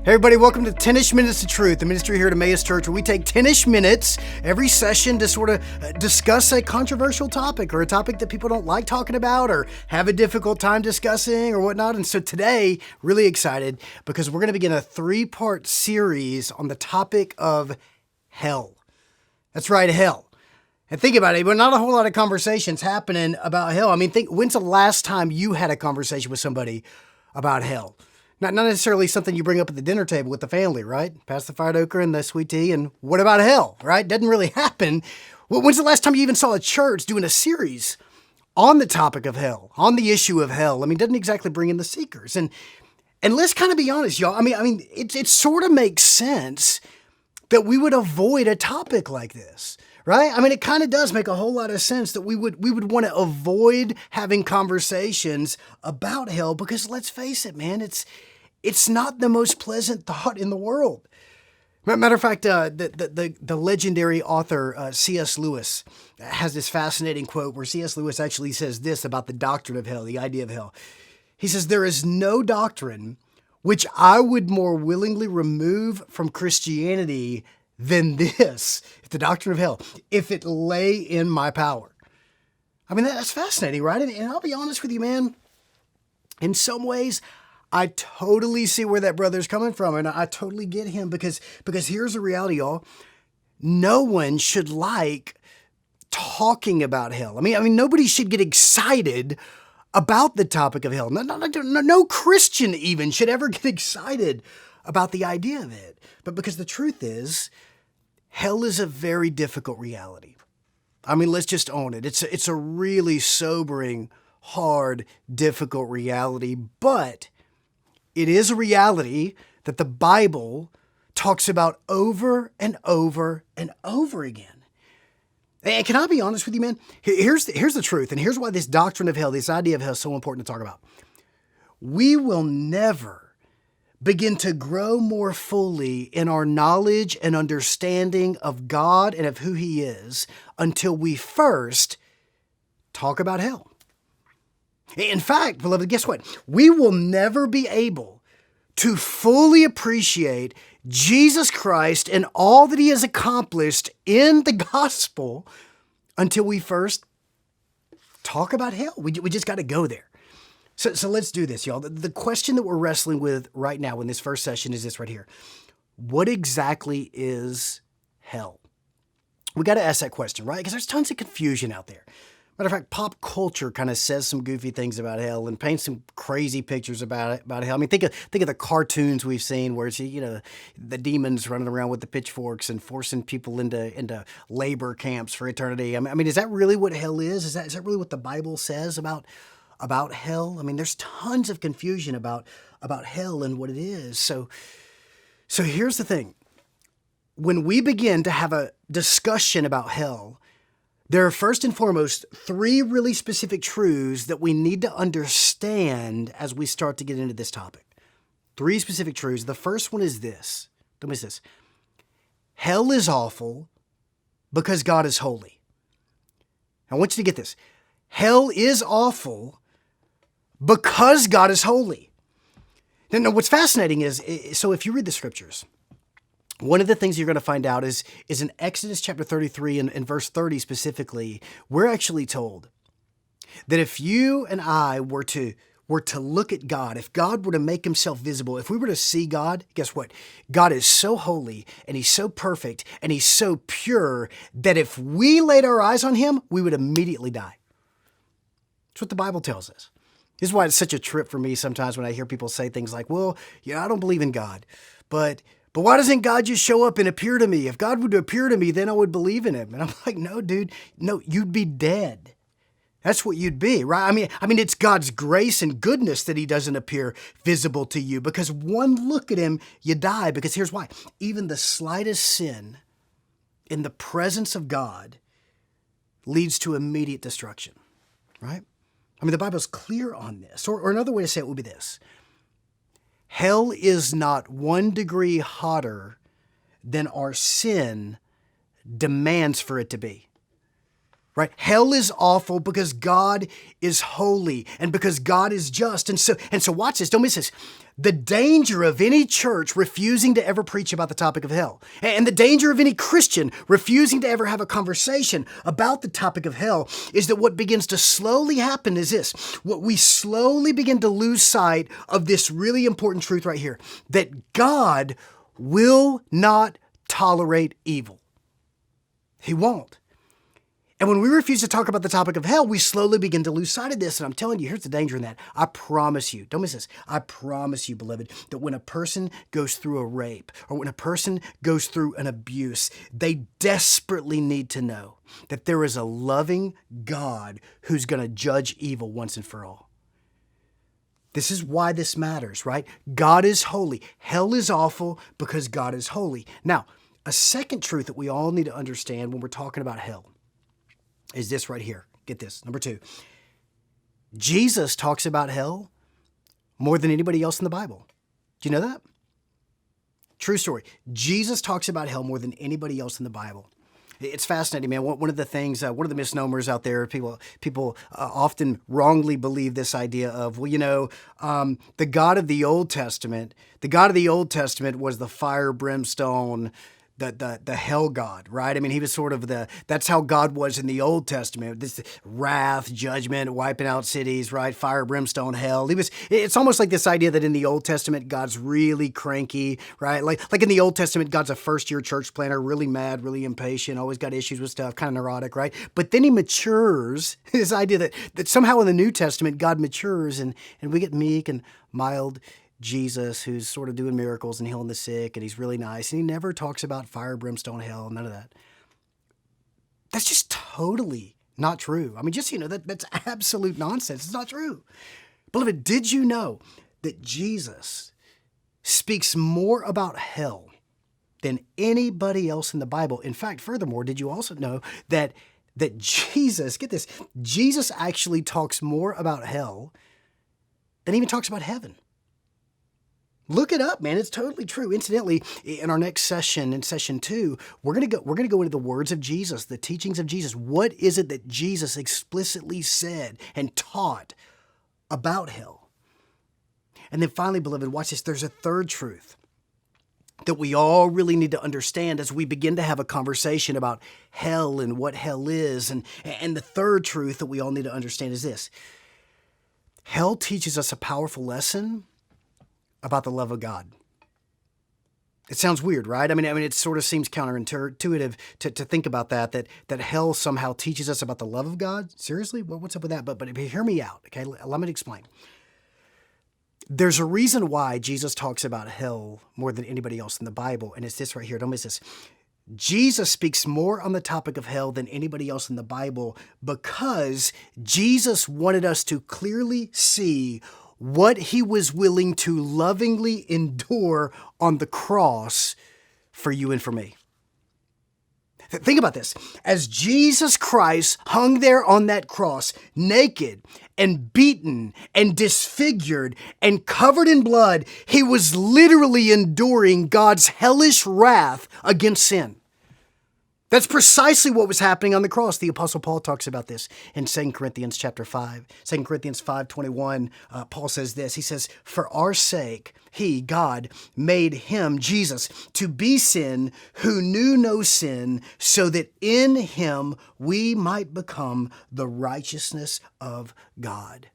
Hey everybody, welcome to 10-ish Minutes of Truth, the ministry here at Emmaus Church, where we take 10-ish minutes every session to sort of discuss a controversial topic or a topic that people don't like talking about or have a difficult time discussing or whatnot. And so today, really excited because we're going to begin a 3-part series on the topic of hell. That's right, hell. And think about it, but not a whole lot of conversations whappening about hell. I mean, when's the last time you had a conversation with somebody about hell? Not necessarily something you bring up at the dinner table with the family, right? Pass the fried okra and the sweet tea, and what about hell, right? Doesn't really happen. When's the last time you even saw a church doing a series on the topic of hell, on the issue of hell? I mean, doesn't exactly bring in the seekers. And let's kind of be honest, y'all. I mean, it sort of makes sense that we would avoid a topic like this, right? I mean, it kind of does make a whole lot of sense that we would want to avoid having conversations about hell because let's face it, man, it's not the most pleasant thought in the world. Matter of fact, the legendary author C.S. Lewis has this fascinating quote where C.S. Lewis actually says this about the doctrine of hell, the idea of hell. He says, "There is no doctrine which I would more willingly remove from Christianity than this, the doctrine of hell, if it lay in my power." I mean, that's fascinating, right? And I'll be honest with you, man, in some ways, I totally see where that brother's coming from, and I totally get him because here's the reality, y'all. No one should like talking about hell. I mean, nobody should get excited about the topic of hell. No Christian even should ever get excited about the idea of it. But because the truth is, hell is a very difficult reality. I mean, let's just own it. It's a really sobering, hard, difficult reality, but it is a reality that the Bible talks about over and over and over again. And can I be honest with you, man? Here's the truth, and here's why this doctrine of hell, this idea of hell is so important to talk about. We will never begin to grow more fully in our knowledge and understanding of God and of who He is until we first talk about hell. In fact, beloved, guess what? We will never be able to fully appreciate Jesus Christ and all that He has accomplished in the gospel until we first talk about hell. We just got to go there. So let's do this, y'all. The question that we're wrestling with right now in this first session is this right here. What exactly is hell? We got to ask that question, right? Because there's tons of confusion out there. Matter of fact, pop culture kind of says some goofy things about hell and paints some crazy pictures about hell. I mean, think of the cartoons we've seen where it's, the demons running around with the pitchforks and forcing people into labor camps for eternity. I mean, is that really what hell is? Is that really what the Bible says about hell? I mean, there's tons of confusion about hell and what it is. So here's the thing. When we begin to have a discussion about hell, there are first and foremost 3 really specific truths that we need to understand as we start to get into this topic. 3 specific truths. The first one is this. Don't miss this. Hell is awful because God is holy. I want you to get this. Hell is awful because God is holy. Now, what's fascinating is, so if you read the scriptures, one of the things you're going to find out is in Exodus chapter 33 and verse 30 specifically, we're actually told that if you and I were to look at God, if God were to make Himself visible, if we were to see God, guess what? God is so holy and He's so perfect and He's so pure that if we laid our eyes on Him, we would immediately die. That's what the Bible tells us. This is why it's such a trip for me sometimes when I hear people say things like, well, yeah, I don't believe in God, but why doesn't God just show up and appear to me? If God would appear to me, then I would believe in Him. And I'm like, no, dude, no, you'd be dead. That's what you'd be, right? I mean, it's God's grace and goodness that He doesn't appear visible to you because one look at Him, you die. Because here's why. Even the slightest sin in the presence of God leads to immediate destruction, right? I mean, the Bible's clear on this. Or another way to say it would be this. Hell is not 1 degree hotter than our sin demands for it to be. right? Hell is awful because God is holy and because God is just. And so watch this, don't miss this. The danger of any church refusing to ever preach about the topic of hell, and the danger of any Christian refusing to ever have a conversation about the topic of hell, is that what begins to slowly happen is this. What we slowly begin to lose sight of this really important truth right here, that God will not tolerate evil. He won't. And when we refuse to talk about the topic of hell, we slowly begin to lose sight of this. And I'm telling you, here's the danger in that. I promise you, don't miss this. I promise you, beloved, that when a person goes through a rape or when a person goes through an abuse, they desperately need to know that there is a loving God who's going to judge evil once and for all. This is why this matters, right? God is holy. Hell is awful because God is holy. Now, a second truth that we all need to understand when we're talking about hell is this right here. Get this. Number 2, Jesus talks about hell more than anybody else in the Bible. Do you know that? True story. Jesus talks about hell more than anybody else in the Bible. It's fascinating, man. One of the things, one of the misnomers out there, people often wrongly believe this idea of, the God of the Old Testament was the fire, brimstone, the hell God, right? I mean, he was sort of that's how God was in the Old Testament. This wrath, judgment, wiping out cities, right? Fire, brimstone, hell. It's almost like this idea that in the Old Testament, God's really cranky, right? Like in the Old Testament, God's a first-year church planner, really mad, really impatient, always got issues with stuff, kind of neurotic, right? But then he matures, this idea that somehow in the New Testament, God matures and we get meek and mild Jesus, who's sort of doing miracles and healing the sick, and he's really nice, and he never talks about fire, brimstone, hell, none of that. That's just totally not true. I mean, that's absolute nonsense. It's not true. Beloved, did you know that Jesus speaks more about hell than anybody else in the Bible? In fact, furthermore, did you also know that Jesus, get this, Jesus actually talks more about hell than he even talks about heaven? Look it up, man. It's totally true. Incidentally, in our next session, in session 2, we're gonna go into the words of Jesus, the teachings of Jesus. What is it that Jesus explicitly said and taught about hell? And then finally, beloved, watch this. There's a third truth that we all really need to understand as we begin to have a conversation about hell and what hell is. And the third truth that we all need to understand is this. Hell teaches us a powerful lesson about the love of God. It sounds weird, right? I mean, it sort of seems counterintuitive to think about that hell somehow teaches us about the love of God. Seriously? What's up with that? But hear me out, okay? Let me explain. There's a reason why Jesus talks about hell more than anybody else in the Bible, and it's this right here. Don't miss this. Jesus speaks more on the topic of hell than anybody else in the Bible because Jesus wanted us to clearly see what he was willing to lovingly endure on the cross for you and for me. Think about this. As Jesus Christ hung there on that cross, naked and beaten and disfigured and covered in blood, he was literally enduring God's hellish wrath against sin. That's precisely what was happening on the cross. The Apostle Paul talks about this in 2 Corinthians chapter 5. 2 Corinthians 5:21, Paul says this. He says, "For our sake, he, God, made him, Jesus, to be sin who knew no sin, so that in him we might become the righteousness of God."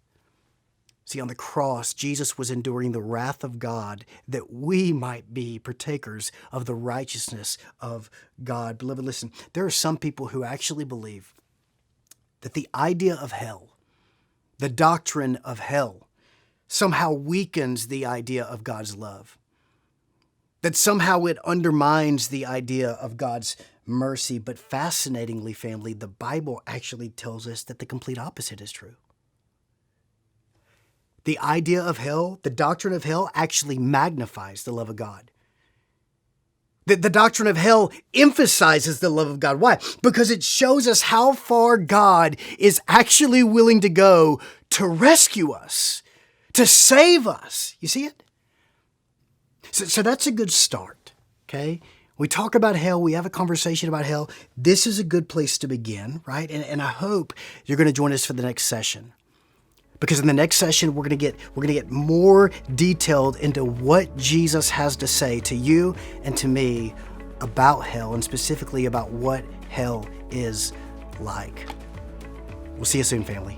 See, on the cross, Jesus was enduring the wrath of God that we might be partakers of the righteousness of God. Beloved, listen, there are some people who actually believe that the idea of hell, the doctrine of hell, somehow weakens the idea of God's love. That somehow it undermines the idea of God's mercy. But fascinatingly, family, the Bible actually tells us that the complete opposite is true. The idea of hell, the doctrine of hell, actually magnifies the love of God. The doctrine of hell emphasizes the love of God. Why? Because it shows us how far God is actually willing to go to rescue us, to save us. You see it? So that's a good start, okay? We talk about hell. We have a conversation about hell. This is a good place to begin, right? And I hope you're going to join us for the next session. Because in the next session, we're going to get more detailed into what Jesus has to say to you and to me about hell, and specifically about what hell is like. We'll see you soon, family.